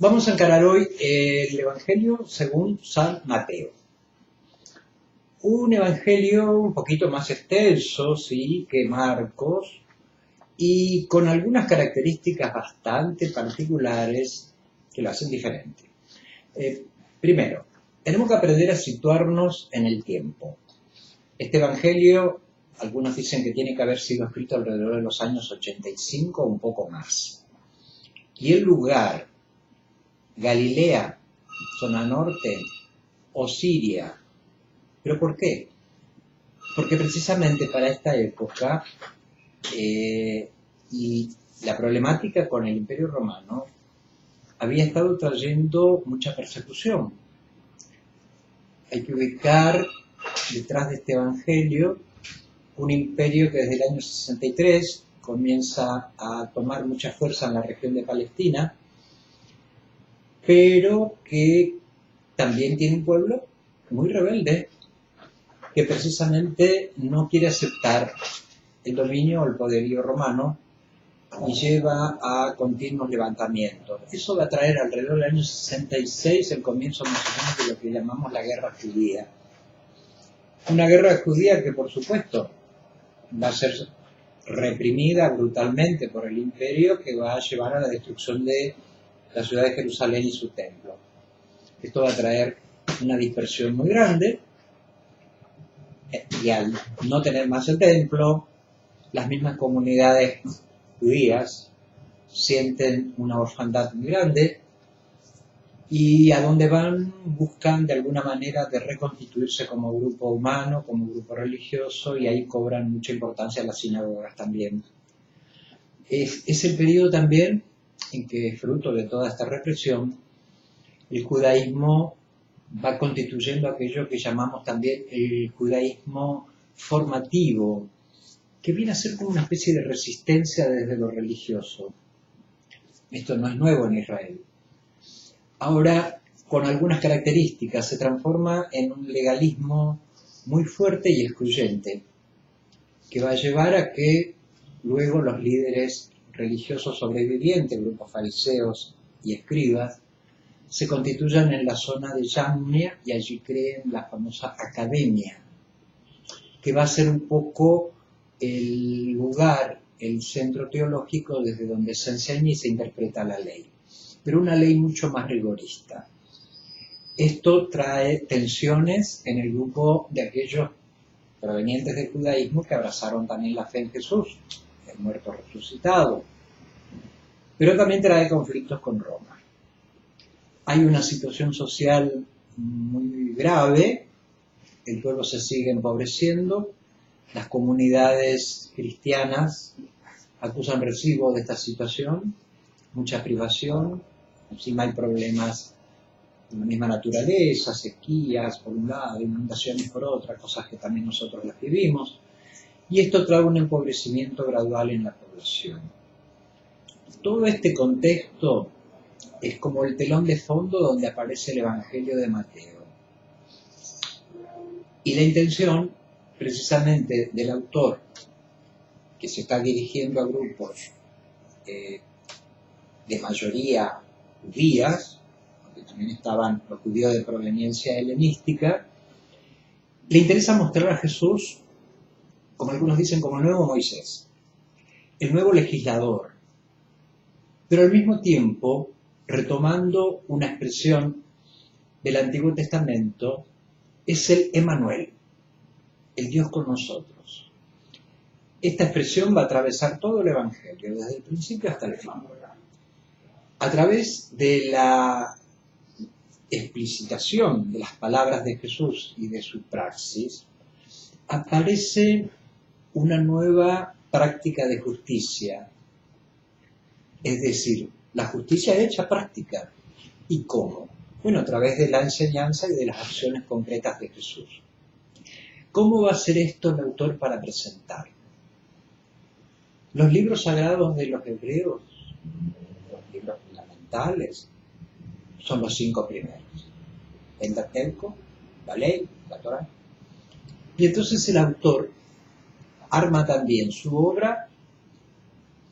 Vamos a encarar hoy el Evangelio según San Mateo. Un evangelio un poquito más extenso, sí, que Marcos, y con algunas características bastante particulares que lo hacen diferente. Primero, tenemos que aprender a situarnos en el tiempo. Este evangelio, algunos dicen que tiene que haber sido escrito alrededor de los años 85 o un poco más. Y el lugar, Galilea, zona norte, o Siria. ¿Pero por qué? Porque precisamente para esta época y la problemática con el Imperio Romano había estado trayendo mucha persecución. Hay que ubicar detrás de este evangelio un imperio que desde el año 63 comienza a tomar mucha fuerza en la región de Palestina, pero que también tiene un pueblo muy rebelde que precisamente no quiere aceptar el dominio o el poderío romano y lleva a continuos levantamientos. Eso va a traer alrededor del año 66 el comienzo más o menos de lo que llamamos la guerra judía. Una guerra judía que por supuesto va a ser reprimida brutalmente por el imperio, que va a llevar a la destrucción de la ciudad de Jerusalén y su templo. Esto va a traer una dispersión muy grande, y al no tener más el templo, las mismas comunidades judías sienten una orfandad muy grande y a donde van buscan de alguna manera de reconstituirse como grupo humano, como grupo religioso, y ahí cobran mucha importancia las sinagogas también. Es el periodo también en que, fruto de toda esta represión, el judaísmo va constituyendo aquello que llamamos también el judaísmo formativo, que viene a ser como una especie de resistencia desde lo religioso. Esto no es nuevo en Israel. Ahora, con algunas características, se transforma en un legalismo muy fuerte y excluyente, que va a llevar a que luego los líderes religiosos sobrevivientes, grupos fariseos y escribas, se constituyan en la zona de Yamnia y allí creen la famosa academia, que va a ser un poco el lugar, el centro teológico desde donde se enseña y se interpreta la ley, pero una ley mucho más rigorista. Esto trae tensiones en el grupo de aquellos provenientes del judaísmo que abrazaron también la fe en Jesús, el muerto resucitado, pero también trae conflictos con Roma. Hay una situación social muy grave, el pueblo se sigue empobreciendo, las comunidades cristianas acusan recibo de esta situación, mucha privación, encima hay problemas de la misma naturaleza, sequías por un lado, inundaciones por otra, cosas que también nosotros las vivimos, y esto trae un empobrecimiento gradual en la población. Todo este contexto es como el telón de fondo donde aparece el Evangelio de Mateo. Y la intención, precisamente, del autor, que se está dirigiendo a grupos de mayoría judías, porque también estaban los judíos de proveniencia helenística, le interesa mostrar a Jesús, como algunos dicen, como el nuevo Moisés, el nuevo legislador, pero al mismo tiempo retomando una expresión del Antiguo Testamento, es el Emmanuel, el Dios con nosotros. Esta expresión va a atravesar todo el Evangelio, desde el principio hasta el final. A través de la explicitación de las palabras de Jesús y de su praxis, aparece una nueva práctica de justicia, es decir, la justicia hecha práctica. ¿Y cómo? Bueno, a través de la enseñanza y de las acciones concretas de Jesús. ¿Cómo va a ser esto el autor para presentar? Los libros sagrados de los hebreos, los libros fundamentales, son los 5 primeros. El Pentateuco, la ley, la Torá. Y entonces el autor arma también su obra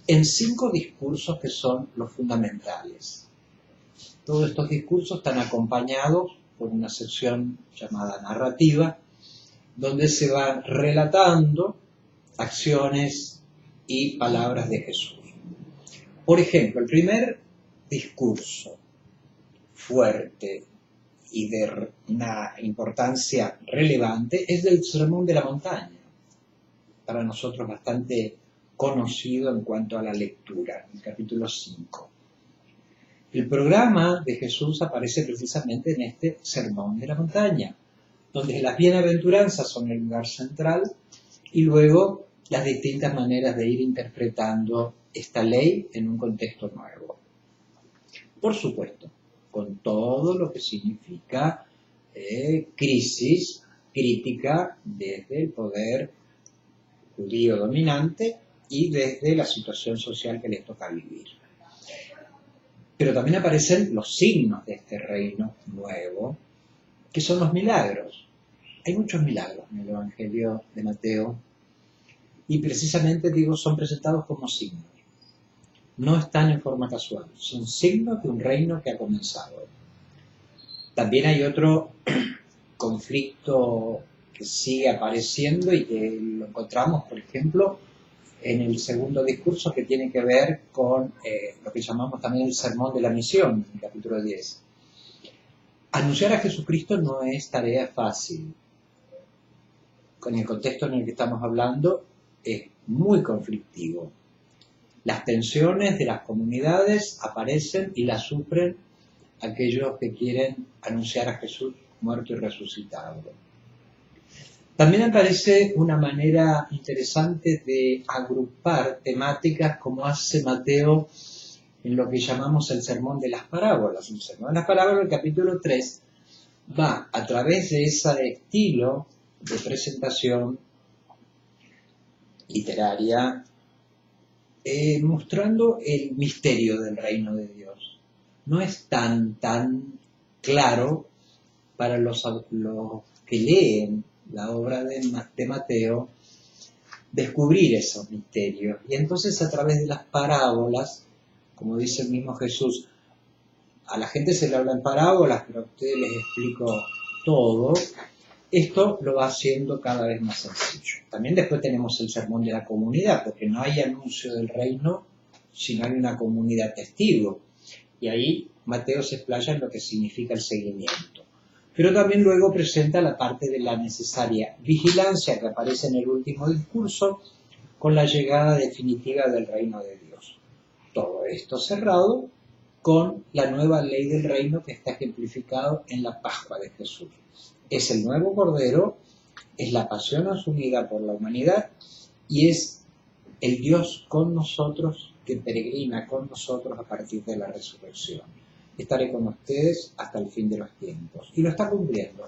en 5 discursos que son los fundamentales. Todos estos discursos están acompañados por una sección llamada narrativa, donde se van relatando acciones y palabras de Jesús. Por ejemplo, el primer discurso fuerte y de una importancia relevante es del Sermón de la Montaña, para nosotros bastante conocido en cuanto a la lectura, el capítulo 5. El programa de Jesús aparece precisamente en este Sermón de la Montaña, donde las bienaventuranzas son el lugar central y luego las distintas maneras de ir interpretando esta ley en un contexto nuevo. Por supuesto, con todo lo que significa crisis, crítica desde el poder judío dominante y desde la situación social que les toca vivir. Pero también aparecen los signos de este reino nuevo, que son los milagros. Hay muchos milagros en el Evangelio de Mateo y precisamente, digo, son presentados como signos. No están en forma casual, son signos de un reino que ha comenzado. También hay otro conflicto que sigue apareciendo y que lo encontramos, por ejemplo, en el segundo discurso, que tiene que ver con lo que llamamos también el Sermón de la Misión, en el capítulo 10. Anunciar a Jesucristo no es tarea fácil. Con el contexto en el que estamos hablando, es muy conflictivo. Las tensiones de las comunidades aparecen y las sufren aquellos que quieren anunciar a Jesús muerto y resucitado. También aparece una manera interesante de agrupar temáticas como hace Mateo en lo que llamamos el Sermón de las Parábolas. El Sermón de las Parábolas, el capítulo 3, va a través de ese estilo de presentación literaria, mostrando el misterio del reino de Dios. No es tan claro para los que leen la obra de Mateo descubrir esos misterios. Y entonces, a través de las parábolas, como dice el mismo Jesús, a la gente se le habla en parábolas, pero a ustedes les explico todo. Esto lo va haciendo cada vez más sencillo. También después tenemos el sermón de la comunidad, porque no hay anuncio del reino si no hay una comunidad testigo. Y ahí Mateo se explaya en lo que significa el seguimiento. Pero también luego presenta la parte de la necesaria vigilancia que aparece en el último discurso con la llegada definitiva del reino de Dios. Todo esto cerrado con la nueva ley del reino que está ejemplificado en la Pascua de Jesús. Es el nuevo Cordero, es la pasión asumida por la humanidad y es el Dios con nosotros que peregrina con nosotros a partir de la resurrección. Estaré con ustedes hasta el fin de los tiempos. Y lo está cumpliendo.